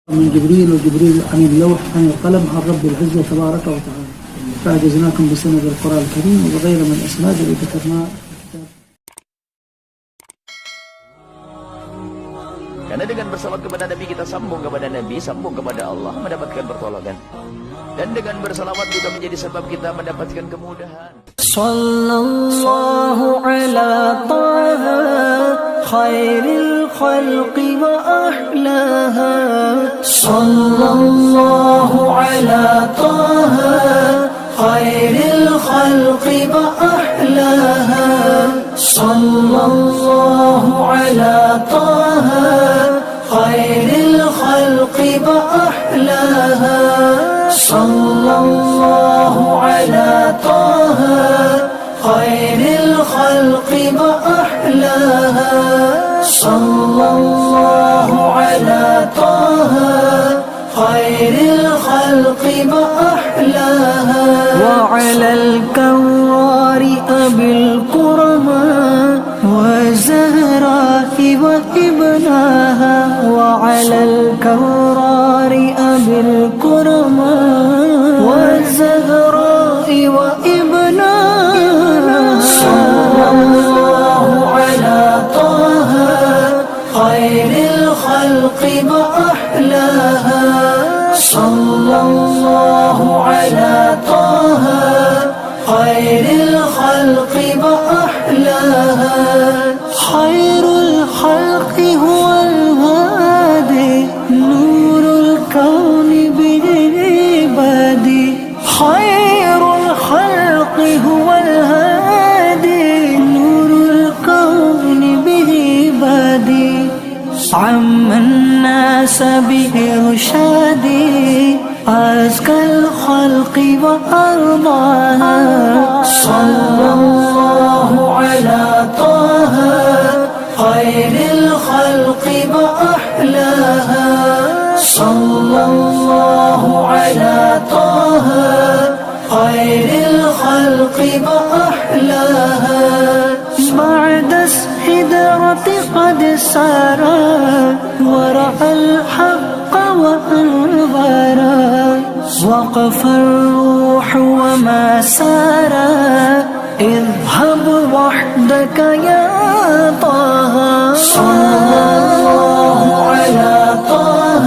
من جبريل، وجبريل عن اللوح عن القلم عن رب العزة تبارك وتعالى. فأعجزناكم بسند القرآن الكريم وبغير من الأسناد التي ذكرناها. Karena dengan bersalawat kepada Nabi kita sambung kepada Nabi, sambung kepada Allah, mendapatkan pertolongan. Dan dengan bersalawat juga menjadi sebab kita mendapatkan kemudahan. Sallallahu ala taha khairil khalqi wa ahlaha. Sallallahu ala taha khairil khalqi wa ahlaha. Sallallahu ala taha khairil khalqi wa ahlaha. Sallallahu ala taha khairil khalqi wa ahlaha. Sallallahu ala taha khairil khalqi wa ahlaha. Wa ala al-karrari abil kurama wa zahra'i wa ibnaha. Wa ala al-karrari abil kurama wa zahra'i wa ibnaha. Sallallahu ala taha khairil khalqi wa ahlaha. Sallallahu ala taha khairil khalqi wa ahlaha. Khairul khalqi huwal hadi nurul kawni bi'ibadi. Khairul khalqi huwal hadi nurul kawni bi'ibadi. Amman nasa bi'irshadi azkal khalqi wa ardaha. Sallallahu ala taha khairil khalqi wa ahlaha. Sallallahu ala taha khairil khalqi wa ahlaha. Ba'da sidrati qad sara wa ra'al haqqa wa anwara. وقف الروح وما سارا. اذهب وحدك يا طه. صلى الله على طه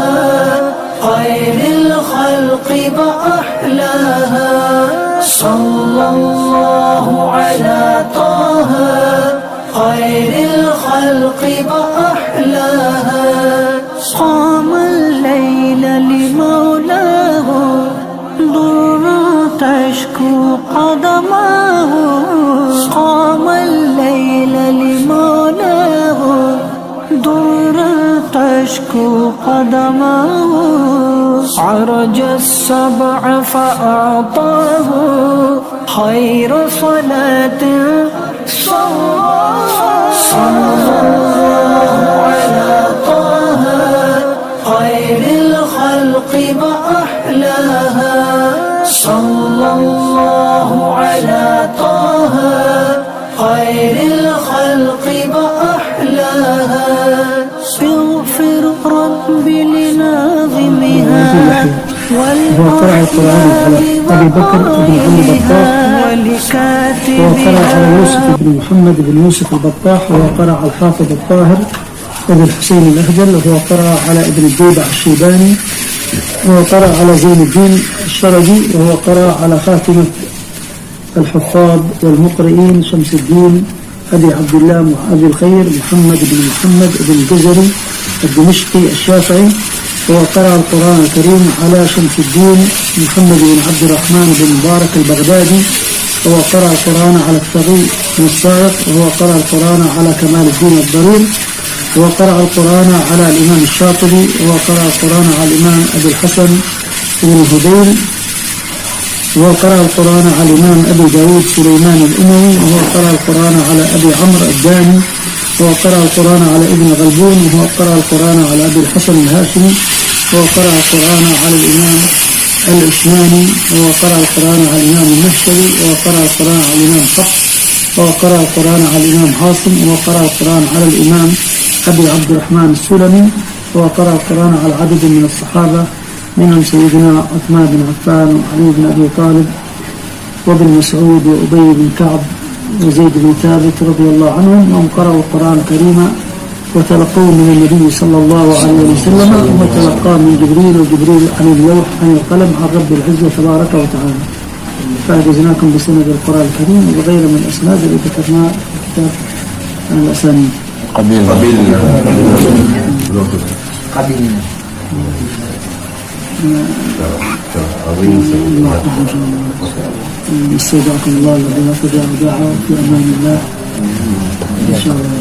خير الخلق وأحلاها. صلى الله على طه خير الخلق وأحلاها. قام الليل لمولاه ضرا تشكو قدماه. قام الليل لمولاه ضرا تشكو قدماه. عرج السبع فأعطاه خير صلاة صلى الله على طه خير الخلق وأحلاها. صلى الله على طه خير الخلق وأحلاها. اغفر ربي لناظمها والأحلام أبي بكر بن علي البطاح، وقرأ على يوسف بن محمد بن يوسف البطاح، وقرأ على الحافظ الطاهر ابن الحسين الأهجل، وهو قرأ على ابن الديبع الشيباني، وهو قرأ على زين الدين الشرجي، وهو قرأ على خاتمة الحفاظ والمقرئين شمس الدين أبي عبد الله أبي الخير محمد بن محمد بن الجزري الدمشقي الشافعي، وهو قرأ القرآن الكريم على شمس الدين محمد بن عبد الرحمن بن مبارك البغدادي، وهو قرأ القرآن على التقي بن الصاعق، وهو قرأ القرآن على كمال الدين الضرير، وقرأ القرآن على الإمام الشاطبي، وقرأ القرآن على الإمام أبي الحسن بن الهذيل، وقرأ القرآن على الإمام أبي داود سليمان الأموي، وقرأ القرآن على أبي عمرو الداني، وقرأ القرآن على ابن غلبون، وقرأ القرآن على أبي الحسن الهاشمي، وقرأ القرآن على الإمام العثماني، وقرأ القرآن على الإمام النشوي، وقرأ القرآن على الإمام حفص، وقرأ القرآن على الإمام عاصم، وقرأ القرآن على الإمام أبي عبد الرحمن السلمي، وقرأ القرآن على عدد من الصحابة منهم سيدنا عثمان بن عفان وعلي بن أبي طالب وابن مسعود وأبي بن كعب وزيد بن ثابت رضي الله عنهم، وهم قرأوا القرآن الكريم وتلقوه من النبي صلى الله عليه وسلم وتلقاه من جبريل، وجبريل عن اللوح عن القلم عن رب العزة تبارك وتعالى. فأجزناكم بسند القرآن الكريم وغير من الأسناد التي ذكرناها في كتاب الأسانيد. استودعكم الله الذي لا تضيع ودائعه في أمان الله إن شاء الله.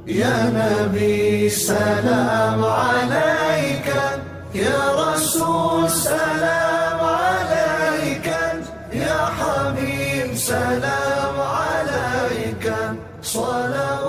يا نبي سلام عليك، يا رسول سلام عليك، يا حبيب سلام عليك، صلوات